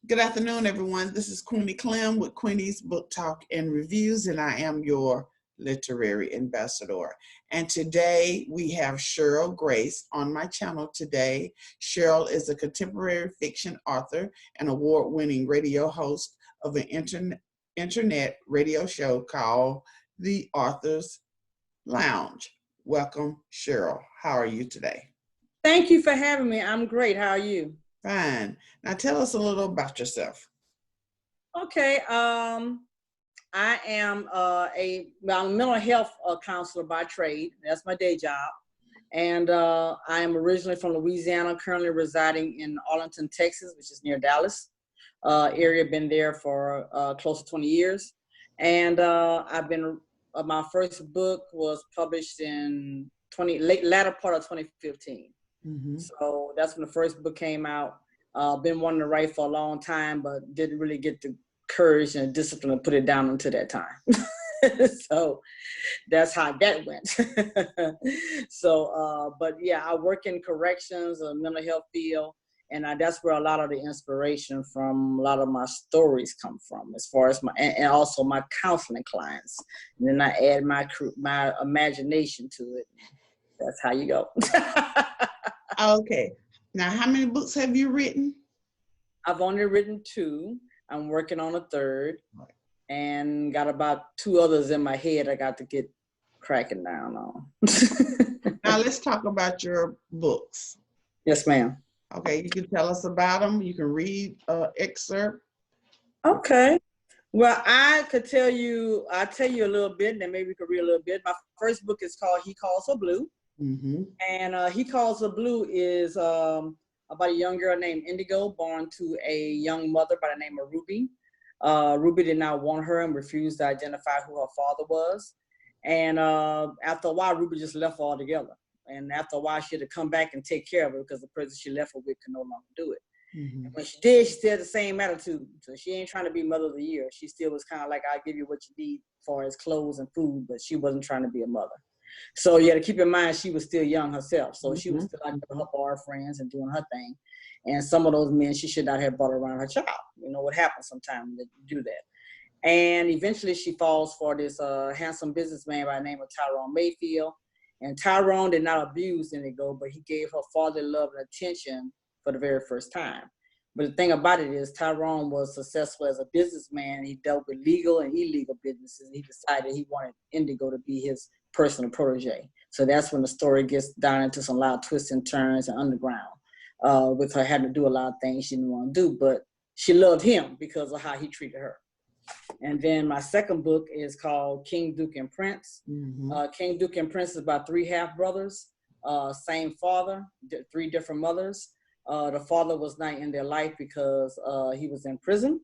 Good afternoon, everyone. This is Queenie Clem with Queenie's Book Talk and Reviews, and I am your literary ambassador. And today we have Sheryl Grace on my channel today. Sheryl is a contemporary fiction author and award-winning radio host of an internet radio show called The Author's Lounge. Welcome, Sheryl. How are you today? Thank you for having me. I'm great. How are you? Fine. Now tell us a little about yourself. Okay. I am I'm a mental health counselor by trade. That's my day job. And I am originally from Louisiana, currently residing in Arlington, Texas, which is near Dallas area. Been there for close to 20 years. And my first book was published in latter part of 2015. Mm-hmm. So that's when the first book came out. Been wanting to write for a long time, but didn't really get the courage and discipline to put it down until that time. So that's how that went. But yeah, I work in corrections, a mental health field, and that's where a lot of the inspiration from a lot of my stories come from, as far as and also my counseling clients. And then I add my imagination to it. That's how you go. Okay. Now, how many books have you written? I've only written 2. I'm working on a 3rd, and got about 2 others in my head I got to get cracking down on. Now, let's talk about your books. Yes, ma'am. Okay, you can tell us about them. You can read an excerpt. Okay. Well, I'll tell you a little bit, and then maybe we could read a little bit. My first book is called He Calls Her Blue. Mm-hmm. And He Calls Her Blue is about a young girl named Indigo, born to a young mother by the name of Ruby. Ruby did not want her and refused to identify who her father was. And after a while, Ruby just left her altogether. And after a while, she had to come back and take care of her because the person she left her with could no longer do it. Mm-hmm. And when she did, she still had the same attitude. So she ain't trying to be mother of the year. She still was kind of like, I'll give you what you need as far as clothes and food, but she wasn't trying to be a mother. So you got to keep in mind, she was still young herself. So she was still out with her boyfriends and doing her thing. And some of those men she should not have brought around her child. You know what happens sometimes that you do that. And eventually she falls for this handsome businessman by the name of Tyrone Mayfield. And Tyrone did not abuse Indigo, but he gave her fatherly love and attention for the very first time. But the thing about it is Tyrone was successful as a businessman. He dealt with legal and illegal businesses. He decided he wanted Indigo to be his personal protege. So that's when the story gets down into some loud twists and turns and underground, with her having to do a lot of things she didn't want to do, but she loved him because of how he treated her. And then my second book is called King, Duke, and Prince. Mm-hmm. King, Duke, and Prince is about 3 half-brothers, same father, 3 different mothers. The father was not in their life because he was in prison.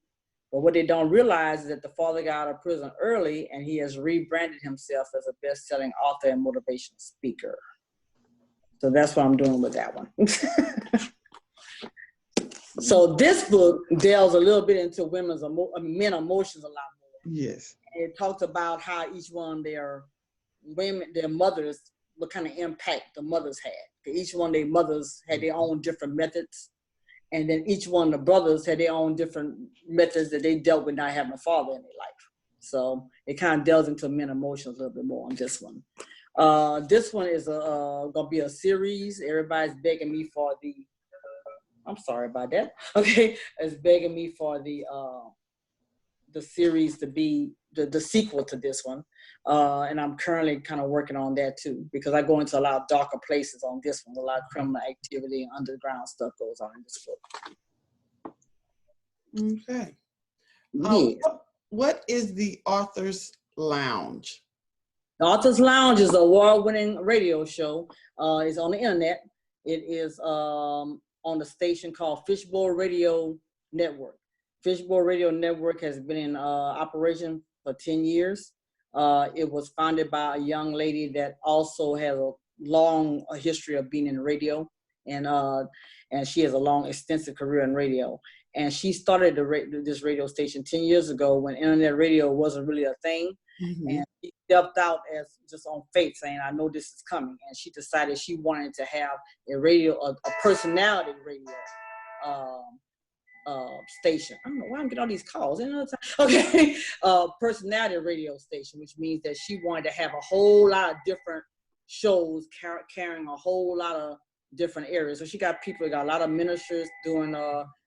But what they don't realize is that the father got out of prison early, and he has rebranded himself as a best-selling author and motivational speaker. So that's what I'm doing with that one. So this book delves a little bit into men emotions a lot more. Yes. It talks about how each one their mothers, what kind of impact the mothers had. Each one of their mothers had their own different methods. And then each one of the brothers had their own different methods that they dealt with not having a father in their life. So it kind of delves into men emotions a little bit more on this one. This one is going to be a series. Everybody's begging me for I'm sorry about that. Okay, it's begging me for the series to be the sequel to this one. And I'm currently kind of working on that too, because I go into a lot of darker places on this one. A lot of criminal activity and underground stuff goes on in this book. Okay. Yeah. What is the Author's Lounge? The Author's Lounge is an award-winning radio show. It's on the internet. It is on the station called Fishbowl Radio Network. Fishbowl Radio Network has been in operation for 10 years. It was founded by a young lady that also has a long history of being in radio, and she has a long, extensive career in radio. And she started this radio station 10 years ago when internet radio wasn't really a thing. Mm-hmm. And she stepped out as just on faith, saying, I know this is coming. And she decided she wanted to have a personality radio station. I don't know why I'm getting all these calls. Okay, personality radio station, which means that she wanted to have a whole lot of different shows carrying a whole lot of different areas. So she got a lot of ministers doing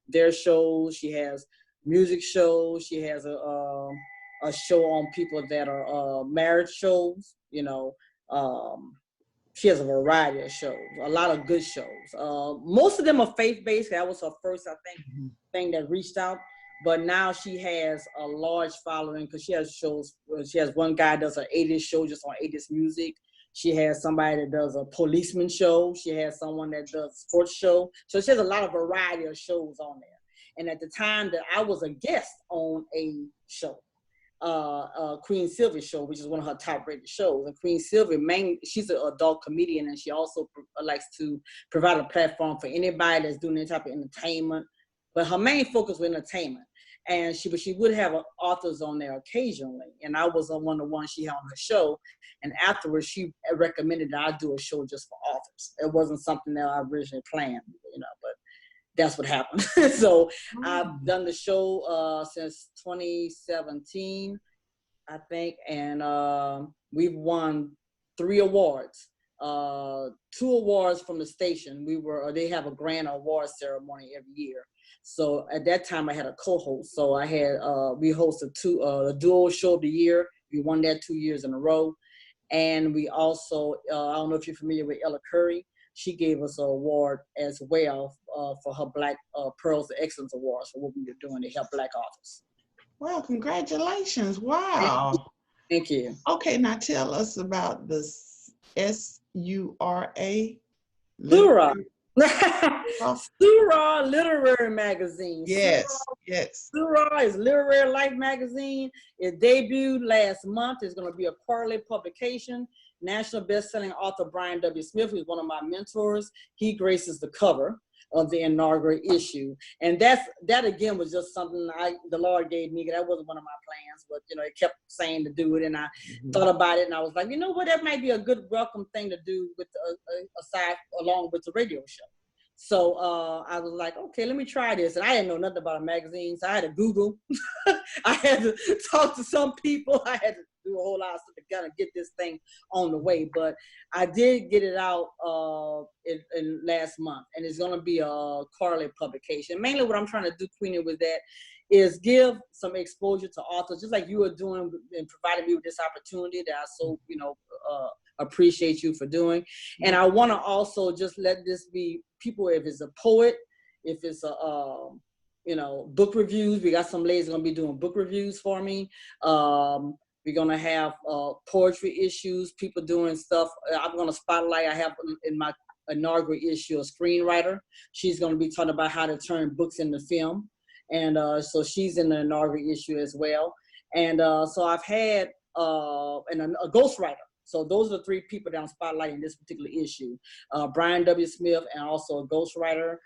their shows. She has music shows. She has a show on people that are marriage shows. She has a variety of shows, a lot of good shows. Most of them are faith-based. That was her first, I think, thing that reached out. But now she has a large following because she has shows. She has one guy that does an 80s show just on 80s music. She has somebody that does a policeman show. She has someone that does a sports show. So she has a lot of variety of shows on there. And at the time that I was a guest on a show, Queen Sylvia's show, which is one of her top rated shows. And Queen Sylvia, she's an adult comedian, and she also likes to provide a platform for anybody that's doing any type of entertainment. But her main focus was entertainment. And she would have authors on there occasionally. And I was on one of the ones she had on her show. And afterwards, she recommended that I do a show just for authors. It wasn't something that I originally planned, but that's what happened. So I've done the show since 2017, I think, and we've won 3 awards. 2 awards from the station. They have a grand award ceremony every year. So at that time I had a co-host. So I had we hosted the duo show of the year. We won that 2 years in a row, and we also I don't know if you're familiar with Ella Curry. She gave us an award as well for her Black Pearls of Excellence Awards for what we were doing to help Black authors. Well, congratulations. Wow. Thank you. Okay, now tell us about the SURA. Sura. Sura Literary Magazine. Yes, yes. Sura is Literary Life Magazine. It debuted last month. It's going to be a quarterly publication. National best-selling author Brian W. Smith, who's one of my mentors, he graces the cover of the inaugural issue. And that again was just something the Lord gave me. That wasn't one of my plans, but it kept saying to do it, and I thought about it, and I was like, that might be a good welcome thing to do with aside along with the radio show. So I was like, okay, let me try this. And I didn't know nothing about a magazine, so I had to Google. I had to talk to some people. I had to do a whole lot of stuff to kind of get this thing on the way. But I did get it out in last month, and it's going to be a quarterly publication. Mainly what I'm trying to do, Queenie, with that is give some exposure to authors, just like you are doing and providing me with this opportunity that I so, appreciate you for doing. And I want to also just let this be people, if it's a poet, if it's a, book reviews. We got some ladies going to be doing book reviews for me. We're going to have poetry issues, people doing stuff. I'm going to spotlight. I have in my inaugural issue a screenwriter. She's going to be talking about how to turn books into film. And so she's in the inaugural issue as well. And so I've had a ghostwriter. So those are the 3 people that I'm spotlighting this particular issue. Brian W. Smith, and also a ghostwriter,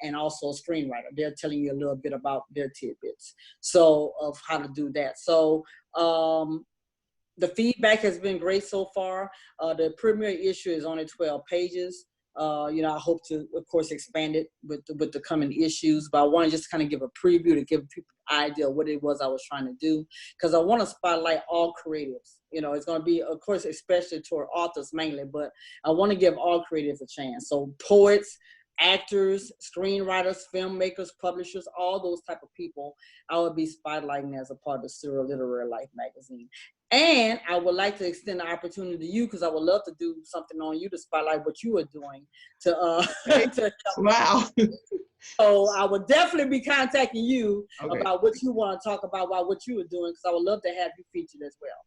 and also a screenwriter. They're telling you a little bit about their tidbits. So of how to do that. So the feedback has been great so far. The premier issue is only 12 pages. I hope to, of course, expand it with the coming issues, but I want to just kind of give a preview to give people an idea of what it was I was trying to do, because I want to spotlight all creatives. It's going to be, of course, especially toward authors mainly, but I want to give all creatives a chance. So poets, actors, screenwriters, filmmakers, publishers, all those type of people, I would be spotlighting as a part of the Sheryl Literary Life magazine. And I would like to extend the opportunity to you, because I would love to do something on you to spotlight what you are doing to Wow. So I would definitely be contacting you about what you want to talk about what you are doing, because I would love to have you featured as well.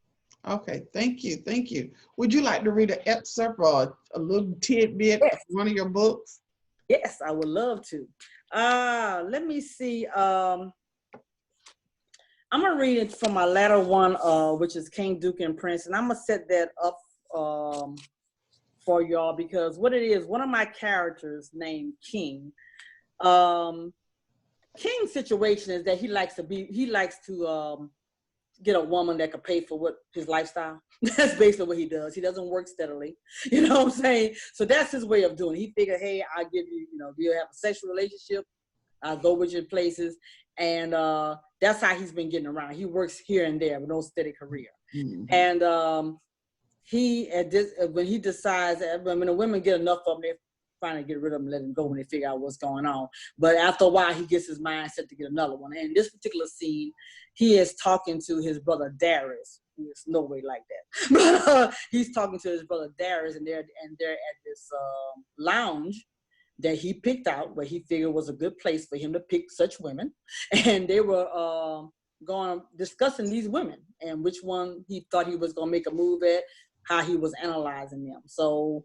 Okay, thank you. Would you like to read an excerpt or a little tidbit of one of your books? Yes, I would love to. Let me see. I'm gonna read it from my latter one, which is King, Duke, and Prince, and I'm gonna set that up for y'all, because what it is, one of my characters named King. King's situation is that he likes to get a woman that could pay for his lifestyle. That's basically what he does. He doesn't work steadily. You know what I'm saying? So that's his way of doing it. He figured, hey, I'll give you, we'll have a sexual relationship. I go with you places. And that's how he's been getting around. He works here and there with no steady career. Mm-hmm. And when he decides, when the women get enough of him, they finally get rid of him and let him go when they figure out what's going on. But after a while, he gets his mind set to get another one. And in this particular scene, he is talking to his brother Darius, who is no way like that. But he's talking to his brother Darius, and they're at this lounge that he picked out, where he figured was a good place for him to pick such women. And they were discussing these women and which one he thought he was going to make a move at, how he was analyzing them. So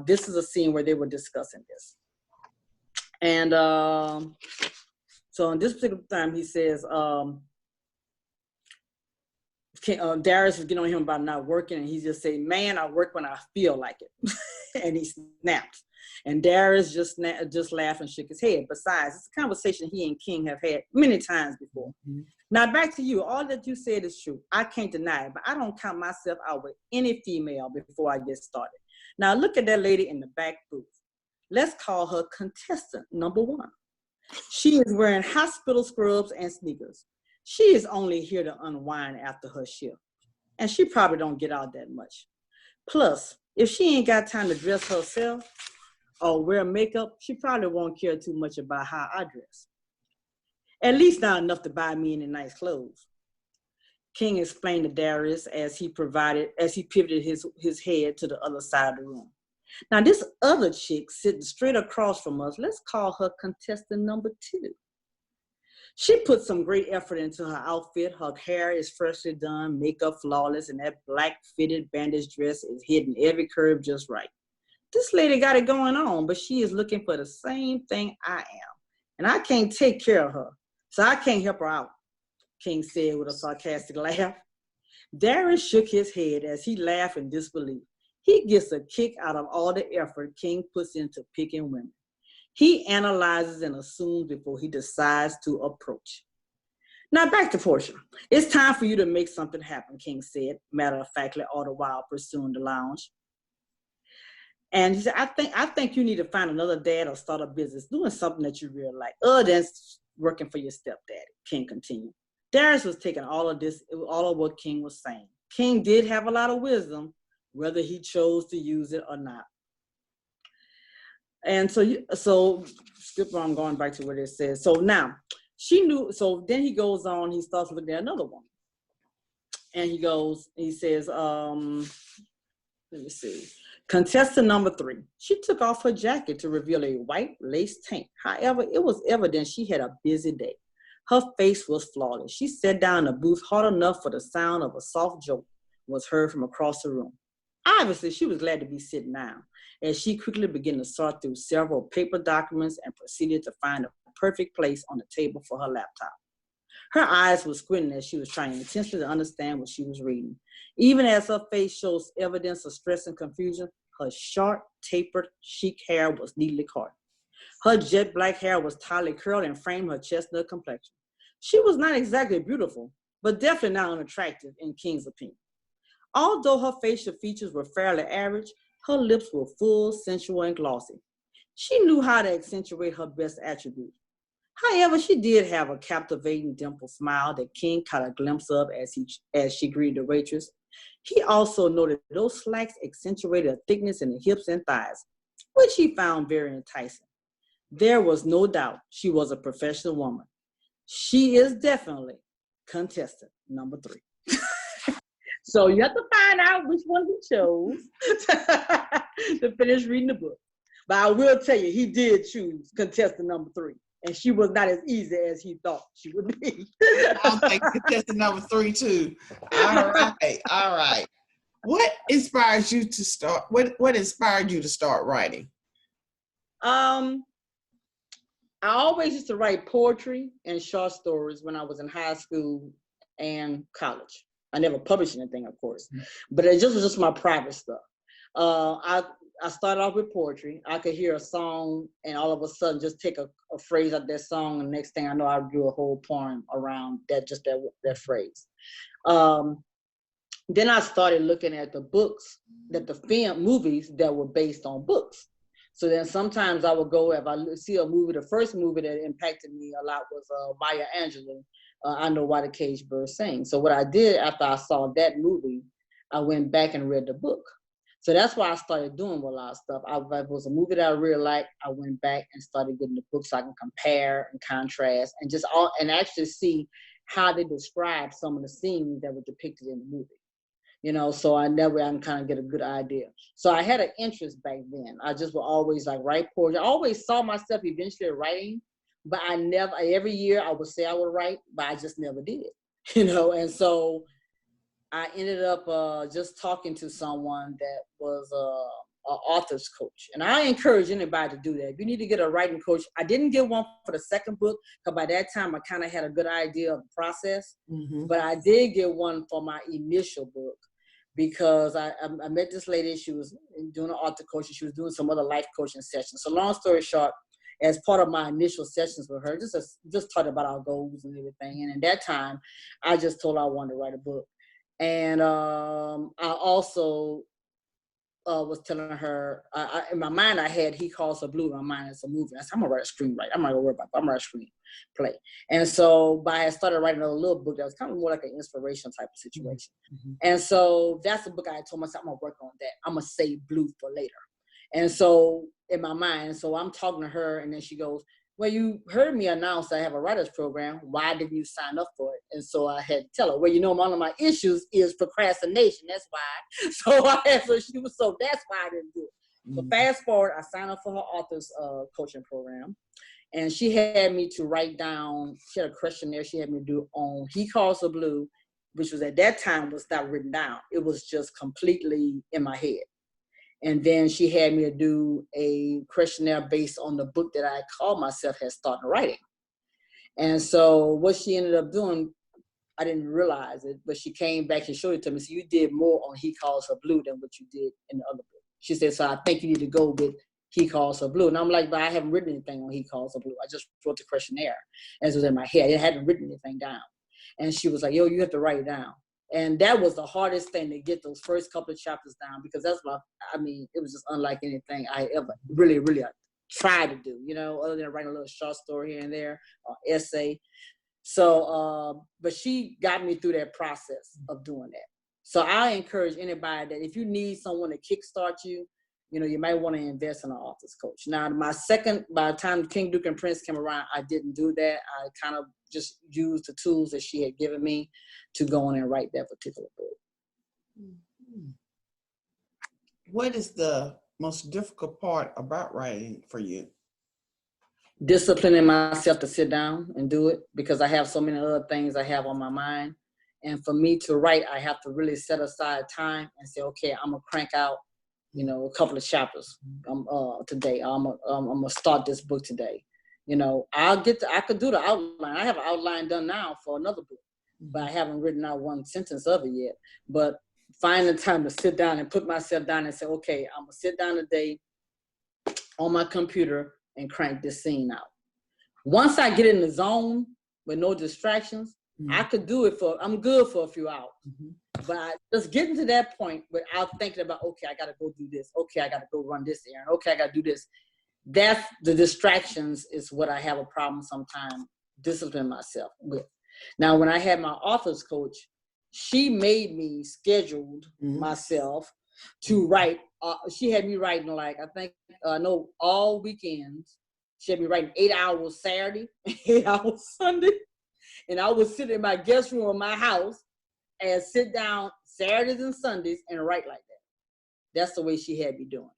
this is a scene where they were discussing this. And so in this particular time, he says, Darius was getting on him about not working, and he just said, "Man, I work when I feel like it." And he snapped. And Darius just laughed and shook his head. Besides, it's a conversation he and King have had many times before. Mm-hmm. Now, back to you. All that you said is true. I can't deny it, but I don't count myself out with any female before I get started. Now, look at that lady in the back booth. Let's call her contestant number 1. She is wearing hospital scrubs and sneakers. She is only here to unwind after her shift, and she probably don't get out that much. Plus, if she ain't got time to dress herself or wear makeup, she probably won't care too much about how I dress. At least not enough to buy me any nice clothes. King explained to Darius as he pivoted his head to the other side of the room. Now, this other chick sitting straight across from us, let's call her contestant number 2. She put some great effort into her outfit. Her hair is freshly done, makeup flawless, and that black fitted bandage dress is hitting every curve just right. This lady got it going on, but she is looking for the same thing I am. And I can't take care of her, so I can't help her out, King said with a sarcastic laugh. Darius shook his head as he laughed in disbelief. He gets a kick out of all the effort King puts into picking women. He analyzes and assumes before he decides to approach. Now back to Portia. It's time for you to make something happen, King said, matter-of-factly, all the while pursuing the lounge. And he said, I think you need to find another dad or start a business, doing something that you really like, other than working for your stepdaddy, King continued. Darius was taking all of what King was saying. King did have a lot of wisdom, whether he chose to use it or not. And so skip on, going back to what it says. So now she knew, so then he goes on, he starts looking at another one. And he says, let me see. Contestant number 3. She took off her jacket to reveal a white lace tank. However, it was evident she had a busy day. Her face was flawless. She sat down in the booth hard enough for the sound of a soft joke was heard from across the room. Obviously, she was glad to be sitting down, as she quickly began to sort through several paper documents and proceeded to find a perfect place on the table for her laptop. Her eyes were squinting as she was trying intensely to understand what she was reading. Even as her face shows evidence of stress and confusion, her short, tapered, chic hair was neatly caught. Her jet black hair was tightly curled and framed her chestnut complexion. She was not exactly beautiful, but definitely not unattractive in King's opinion. Although her facial features were fairly average, her lips were full, sensual, and glossy. She knew how to accentuate her best attributes. However, she did have a captivating dimpled smile that King caught a glimpse of as she greeted the waitress. He also noted those slacks accentuated a thickness in the hips and thighs, which he found very enticing. There was no doubt she was a professional woman. She is definitely contestant number 3. So you have to find out which one he chose to finish reading the book. But I will tell you, he did choose contestant number 3. And she was not as easy as he thought she would be. I'll take contestant number 3 too. All right. What inspired you to start? What inspired you to start writing? I always used to write poetry and short stories when I was in high school and college. I never published anything, of course, but it was just my private stuff. I started off with poetry. I could hear a song and all of a sudden just take a phrase of that song, and the next thing I know, I drew a whole poem around that phrase. Then I started looking at the books, movies that were based on books. So then sometimes I would go, if I see a movie, the first movie that impacted me a lot was Maya Angelou, I Know Why the Caged Bird Sings. So what I did after I saw that movie, I went back and read the book. So that's why I started doing a lot of stuff. If it was a movie that I really liked, I went back and started getting the book so I can compare and contrast and actually see how they describe some of the scenes that were depicted in the movie. You know, so I can kind of get a good idea. So I had an interest back then. I just would always like write poetry. I always saw myself eventually writing, but every year I would say I would write, but I just never did, you know? And so I ended up just talking to someone that was an author's coach. And I encourage anybody to do that. If you need to get a writing coach, I didn't get one for the second book, because by that time I kind of had a good idea of the process, but I did get one for my initial book. Because I met this lady, she was doing an author coaching, she was doing some other life coaching sessions. So long story short, as part of my initial sessions with her, just talked about our goals and everything. And at that time, I just told her I wanted to write a book. And I also was telling her, in my mind I had He Calls Her Blue. In my mind it's a movie. I said, I'm gonna write a screenwriter. I'm not gonna worry about it. I'm gonna write a screenplay. And so I started writing a little book that was kind of more like an inspiration type of situation. And so that's the book I told myself, I'm gonna work on that. I'm gonna save blue for later. And so in my mind, so I'm talking to her, and then she goes, well, you heard me announce I have a writer's program. Why didn't you sign up for it? And so I had to tell her, well, you know, one of my issues is procrastination. That's why. So that's why I didn't do it. So fast forward, I signed up for her author's coaching program. And she had me to write down, she had a questionnaire she had me do on He Calls Her Blue, which was at that time was not written down. It was just completely in my head. And then she had me to do a questionnaire based on the book that I called myself had started writing. And so what she ended up doing, I didn't realize it, but she came back and showed it to me. So you did more on He Calls Her Blue than what you did in the other book. She said, so I think you need to go with He Calls Her Blue. And I'm like, but I haven't written anything on He Calls Her Blue. I just wrote the questionnaire as it was in my head. I hadn't written anything down. And she was like, yo, you have to write it down. And that was the hardest thing, to get those first couple of chapters down, because it was just unlike anything I ever really tried to do, you know, other than writing a little short story here and there, or essay. So, but she got me through that process of doing that. So I encourage anybody that if you need someone to kickstart you, you know, you might want to invest in an author's coach. Now, by the time King, Duke, and Prince came around, I didn't do that. I kind of just used the tools that she had given me to go on and write that particular book. What is the most difficult part about writing for you? Disciplining myself to sit down and do it, because I have so many other things I have on my mind. And for me to write, I have to really set aside time and say, okay, I'm going to crank out, you know, a couple of chapters today. I'm gonna start this book today. You know, I could do the outline. I have an outline done now for another book, but I haven't written out one sentence of it yet. But finding time to sit down and put myself down and say, okay, I'm gonna sit down today on my computer and crank this scene out. Once I get in the zone with no distractions, I could do it I'm good for a few hours. But just getting to that point without thinking about, okay, I got to go do this. Okay, I got to go run this errand. Okay, I got to do this. That's the distractions is what I have a problem sometimes disciplining myself with. Now, when I had my author's coach, she made me scheduled myself to write. She had me writing all weekends. She had me writing 8 hours Saturday, 8 hours Sunday. And I would sit in my guest room in my house and sit down Saturdays and Sundays and write like that. That's the way she had me doing.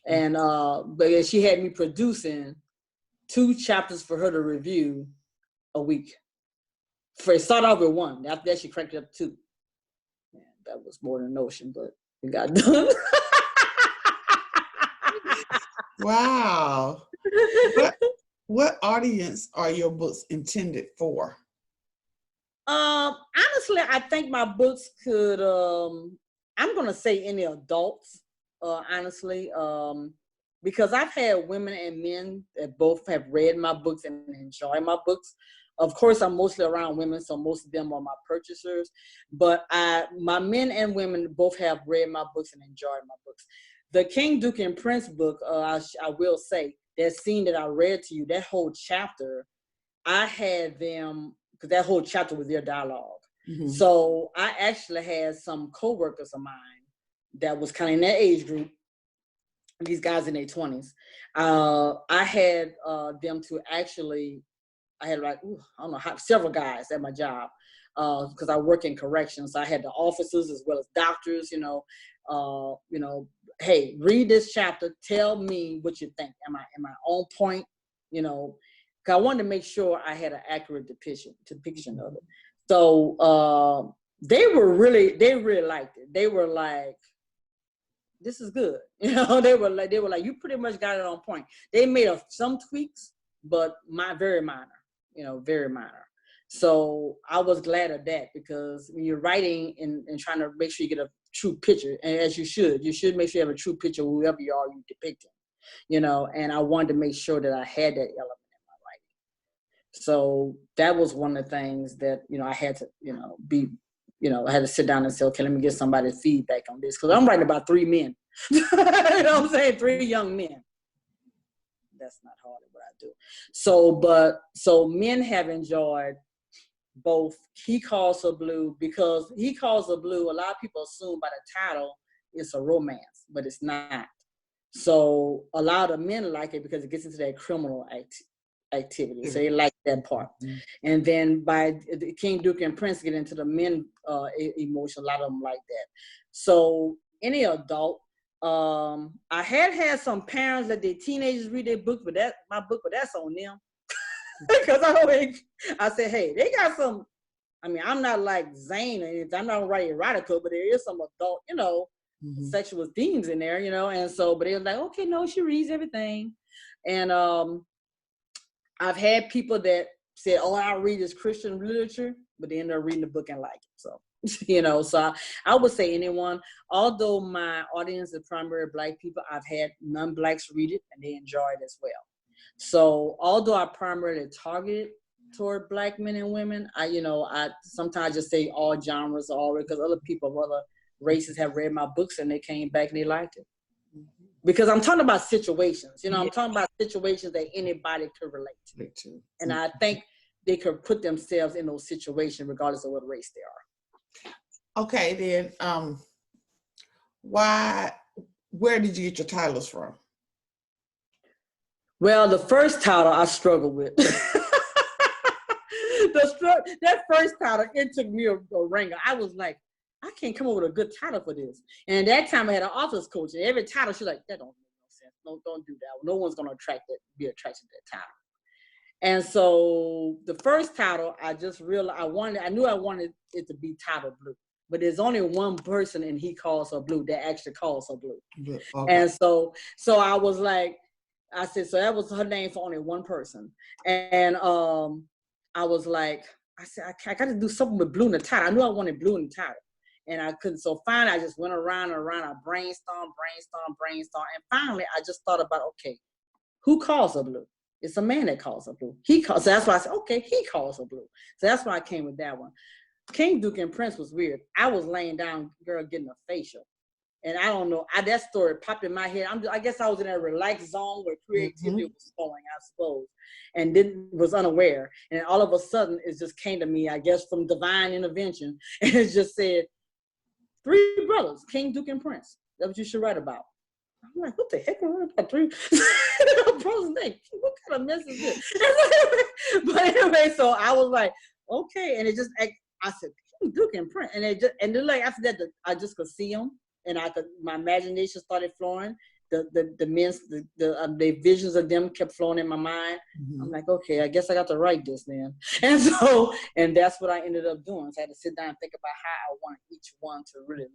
And but she had me producing 2 chapters for her to review a week. Start off with 1. After that, she cranked it up to 2. Man, that was more than a notion, but it got done. Wow. What audience are your books intended for? Honestly, I think my books could, I'm going to say any adults, honestly, because I've had women and men that both have read my books and enjoy my books. Of course, I'm mostly around women, so most of them are my purchasers, but my men and women both have read my books and enjoyed my books. The King, Duke, and Prince book, I will say, that scene that I read to you, that whole chapter, I had them, because that whole chapter was their dialogue. Mm-hmm. So I actually had some coworkers of mine that was kind of in that age group, these guys in their 20s. I had them to actually, I had like, I don't know, several guys at my job, because I work in corrections. So I had the officers as well as doctors, hey, read this chapter, tell me what you think. Am I on point? Because I wanted to make sure I had an accurate depiction of it. So they really liked it. They were like, this is good. They were like, you pretty much got it on point. They made some tweaks, but very minor, very minor. So I was glad of that, because when you're writing and trying to make sure you get a true picture, and as you should make sure you have a true picture of whoever you are you depicting, and I wanted to make sure that I had that element in my writing. So that was one of the things that, I had to, I had to sit down and say, okay, let me get somebody's feedback on this, because I'm writing about 3 men. You know what I'm saying? 3 young men. That's not hard at what I do. So men have enjoyed both He Calls Her Blue, because He Calls Her Blue, a lot of people assume by the title it's a romance, but it's not. So a lot of men like it because it gets into that criminal activity. So they like that part. Mm-hmm. And then by the King, Duke, and Prince get into the men emotion, a lot of them like that. So any adult, I had some parents that their teenagers read their books, but that's on them. Because I said, hey, they got some, I'm not like Zane or anything. I'm not writing erotica, but there is some adult, mm-hmm. sexual themes in there, and so, but they were like, okay, no, she reads everything. And I've had people that said, oh, I read this Christian literature, but they end up reading the book and like it. So, so I would say anyone, although my audience is primarily Black people, I've had non-Blacks read it and they enjoy it as well. So although I primarily targeted toward Black men and women, I sometimes just say all genres, because other people of other races have read my books and they came back and they liked it. Mm-hmm. Because I'm talking about situations, I'm talking about situations that anybody could relate to. And mm-hmm. I think they could put themselves in those situations regardless of what race they are. Okay, then where did you get your titles from? Well, the first title I struggled with. That first title, it took me a ringer. I was like, I can't come up with a good title for this. And at that time I had an author's coach, and every title she's like, that don't make no sense. Don't do that. No one's gonna be attracted to that title. And so the first title, I just realized I knew I wanted it to be titled Blue. But there's only one person in He Calls Her Blue that actually calls her Blue. Okay. And so I was like, I said, so that was her name for only one person. And I was like, I said, I got to do something with blue in the title. I knew I wanted blue in the title. And I couldn't. So finally, I just went around and around. I brainstormed. And finally, I just thought about, okay, who calls her blue? It's a man that calls her blue. So that's why I said, okay, he calls her blue. So that's why I came with that one. King, Duke, and Prince was weird. I was laying down, girl, getting a facial. And I don't know, that story popped in my head. I guess I was in a relaxed zone where creativity mm-hmm. was flowing, I suppose, and was unaware. And all of a sudden, it just came to me, I guess, from divine intervention. And it just said, 3 brothers, King, Duke, and Prince. That's what you should write about. I'm like, what the heck? Am I about 3 brothers' name? What kind of mess is this? But anyway, so I was like, okay. And it just, I said, King, Duke, and Prince. And then like after that, I just could see them. And my imagination started flowing. The visions of them kept flowing in my mind. Mm-hmm. I'm like, okay, I guess I got to write this then. And that's what I ended up doing. So I had to sit down and think about how I want each one to really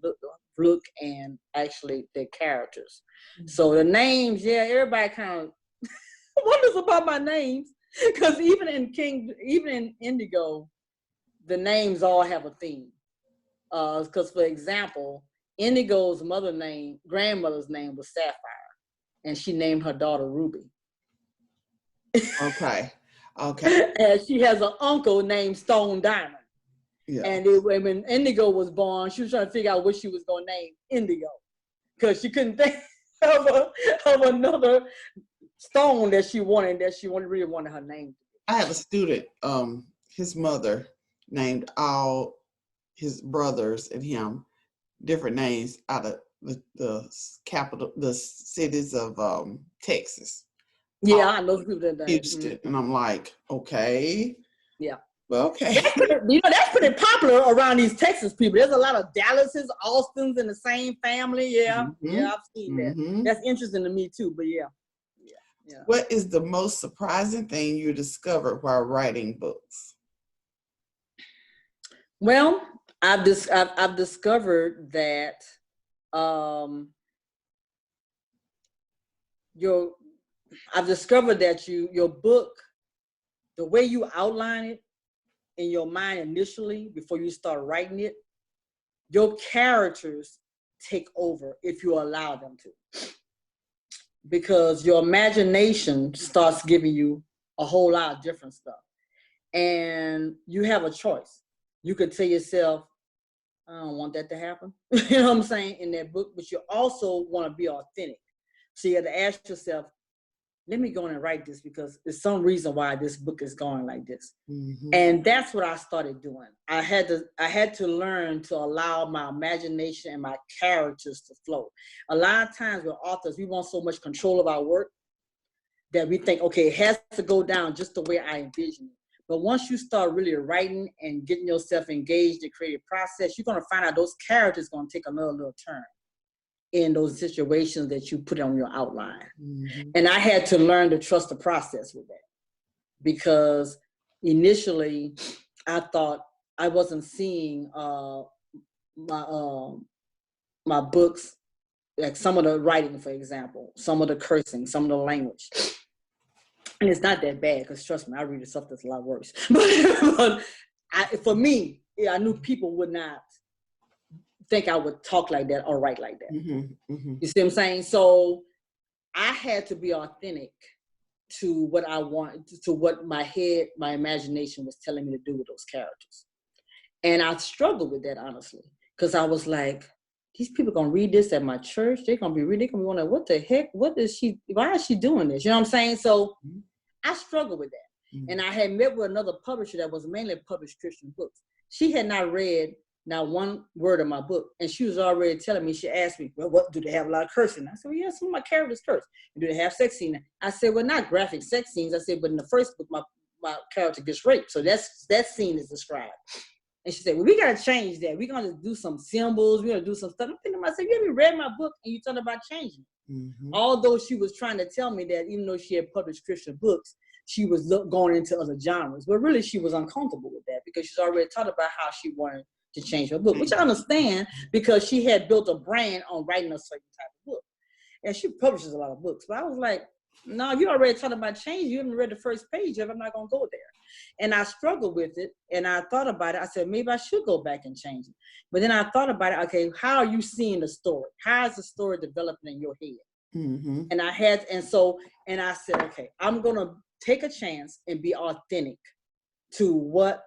look and actually their characters. Mm-hmm. So the names, everybody kind of wonders about my names, because even in Indigo, the names all have a theme. Because for example, Indigo's grandmother's name was Sapphire, and she named her daughter Ruby. Okay. And she has an uncle named Stone Diamond. Yeah. And when Indigo was born, she was trying to figure out what she was going to name Indigo, because she couldn't think. of, of another stone that she really wanted her name. I have a student, his mother named all his brothers and him different names out of the cities of Texas. Yeah, I know people that Houston. mm-hmm. And I'm like, okay. Yeah. Well, okay. That's pretty popular around these Texas people. There's a lot of Dallases, Austins in the same family. Yeah. Mm-hmm. Yeah, I've seen that. That's interesting to me too, but yeah. Yeah. What is the most surprising thing you discovered while writing books? Well, I've discovered that your book, the way you outline it in your mind initially before you start writing it, your characters take over if you allow them to. Because your imagination starts giving you a whole lot of different stuff. And you have a choice. You could tell yourself, I don't want that to happen. You know what I'm saying, in that book, but you also want to be authentic. So you have to ask yourself, let me go in and write this because there's some reason why this book is going like this. Mm-hmm. And that's what I started doing. I had to learn to allow my imagination and my characters to flow. A lot of times with authors, we want so much control of our work that we think, okay, it has to go down just the way I envision it. But once you start really writing and getting yourself engaged in the creative process, you're going to find out those characters going to take another little turn in those situations that you put on your outline. Mm-hmm. And I had to learn to trust the process with that, because initially I thought I wasn't seeing my books, like some of the writing, for example, some of the cursing, some of the language. And it's not that bad, because trust me, I read stuff that's a lot worse. But for me, I knew people would not think I would talk like that or write like that. Mm-hmm, mm-hmm. You see what I'm saying? So I had to be authentic to what I want, to what my imagination was telling me to do with those characters. And I struggled with that, honestly, because I was like, these people gonna read this at my church. They're gonna be wondering, what the heck? Why is she doing this? You know what I'm saying? So I struggled with that. Mm-hmm. And I had met with another publisher that was mainly published Christian books. She had not read not one word of my book. And she was already telling me, she asked me, well, what do they have a lot of cursing? I said, well, yeah, some of my characters curse. And do they have sex scenes? I said, well, not graphic sex scenes. I said, but in the first book, my character gets raped. So that scene is described. And she said, well, we got to change that. We're going to do some symbols. We're going to do some stuff. I'm thinking to myself, you haven't read my book and you thought about changing it. Mm-hmm. Although she was trying to tell me that even though she had published Christian books, she was going into other genres. But really, she was uncomfortable with that because she's already thought about how she wanted to change her book, which I understand, because she had built a brand on writing a certain type of book. And she publishes a lot of books. But I was like, no, you already thought about change. You haven't read the first page of it. I'm not going to go there. And I struggled with it. And I thought about it. I said, maybe I should go back and change it. But then I thought about it. Okay, how are you seeing the story? How is the story developing in your head? Mm-hmm. And I said, okay, I'm going to take a chance and be authentic to what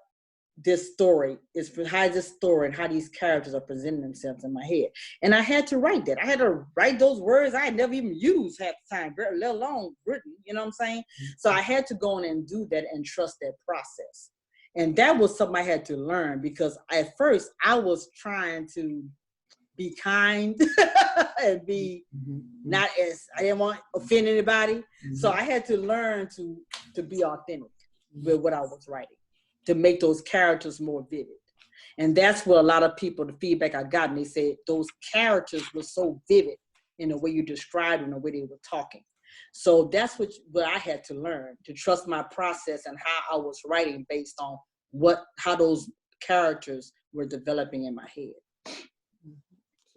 this story is, how this story and how these characters are presenting themselves in my head. And I had to write that. I had to write those words I had never even used half the time, let alone written, you know what I'm saying? So I had to go in and do that and trust that process. And that was something I had to learn, because at first I was trying to be kind and be not as, I didn't want to offend anybody. Mm-hmm. So I had to learn to be authentic with what I was writing, to make those characters more vivid. And that's what a lot of people, the feedback I got, and they said those characters were so vivid in the way you described them, the way they were talking. So that's what I had to learn, to trust my process and how I was writing based on how those characters were developing in my head.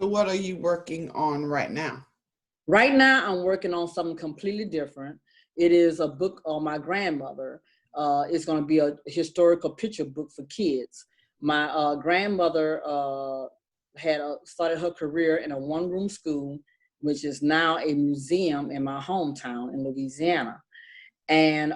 So what are you working on right now? Right now, I'm working on something completely different. It is a book on my grandmother. It's going to be a historical picture book for kids. My grandmother had started her career in a one-room school, which is now a museum in my hometown in Louisiana. And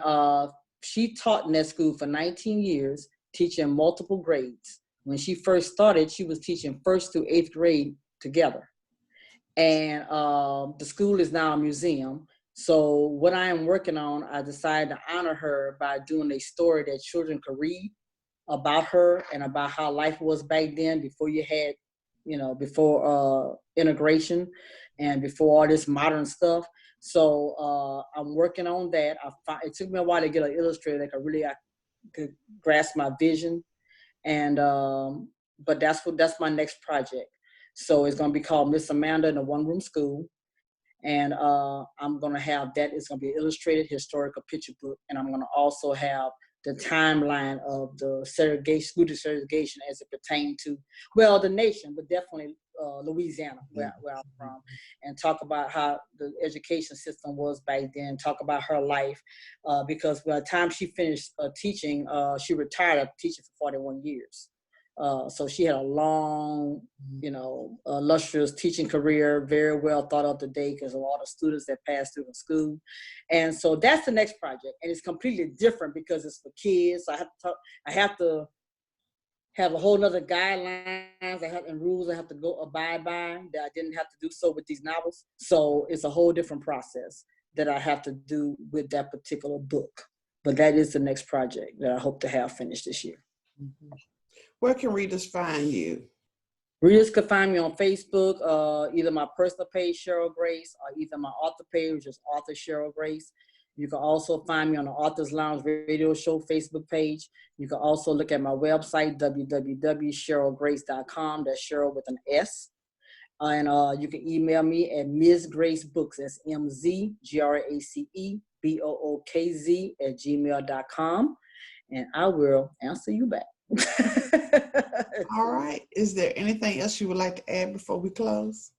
she taught in that school for 19 years, teaching multiple grades. When she first started, she was teaching 1st through 8th grade together. And the school is now a museum. So what I am working on, I decided to honor her by doing a story that children could read about her and about how life was back then before you had, before integration and before all this modern stuff. So I'm working on that. It took me a while to get an illustrator that I could grasp my vision. And but that's my next project. So it's going to be called Miss Amanda in a One-Room School. And I'm going to have that. It's going to be an illustrated historical picture book. And I'm going to also have the timeline of the segregation, school desegregation as it pertained to, well, the nation, but definitely Louisiana, where I'm from, and talk about how the education system was back then, talk about her life, because by the time she finished teaching, she retired after teaching for 41 years. So she had a long, illustrious teaching career, very well thought of today because of all the students that passed through the school. And so that's the next project. And it's completely different because it's for kids. So I have to have a whole nother guidelines and rules I have to go abide by that I didn't have to do so with these novels. So it's a whole different process that I have to do with that particular book. But that is the next project that I hope to have finished this year. Mm-hmm. Where can readers find you? Readers can find me on Facebook, either my personal page, Sheryl Grace, or either my author page, which is Author Sheryl Grace. You can also find me on the Authors Lounge Radio Show Facebook page. You can also look at my website, www.sherylgrace.com. That's Sheryl with an S. And you can email me at Ms. Grace Books. That's MZGraceBookz@gmail.com. And I will answer you back. All right. Is there anything else you would like to add before we close?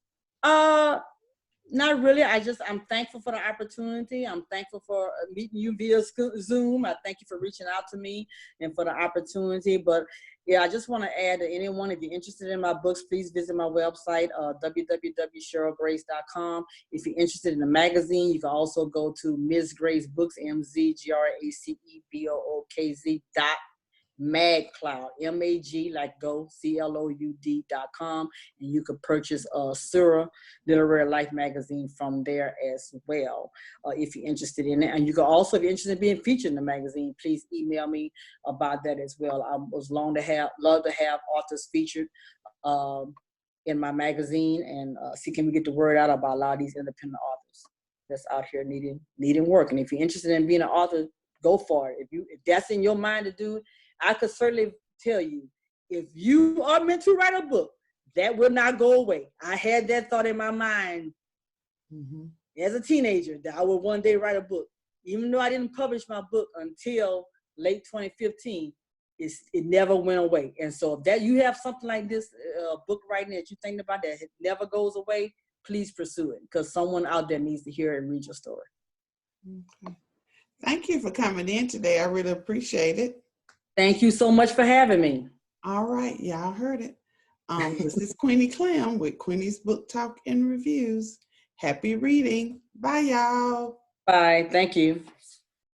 Not really. I'm thankful for the opportunity. I'm thankful for meeting you via Zoom. I thank you for reaching out to me and for the opportunity. But yeah, I just want to add to anyone, if you're interested in my books, please visit my website, www.sherylgrace.com. If you're interested in the magazine, you can also go to Ms. Grace Books, MZGraceBookz.MagCloud, MAG like go, CLOUD.com, and you can purchase Surah Literary Life magazine from there as well, if you're interested in it. And you can also, if you're interested in being featured in the magazine, please email me about that as well. I was love to have authors featured in my magazine, and see can we get the word out about a lot of these independent authors that's out here needing work. And if you're interested in being an author, go for it. If that's in your mind to do, I could certainly tell you, if you are meant to write a book, that will not go away. I had that thought in my mind as a teenager that I would one day write a book. Even though I didn't publish my book until late 2015, it never went away. And so if that you have something like this, book writing that you're thinking about that never goes away, please pursue it, because someone out there needs to hear it and read your story. Okay. Thank you for coming in today. I really appreciate it. Thank you so much for having me. All right. Y'all heard it. This is Queenie Clem with Queenie's Book Talk and Reviews. Happy reading. Bye, y'all. Bye. Thank you.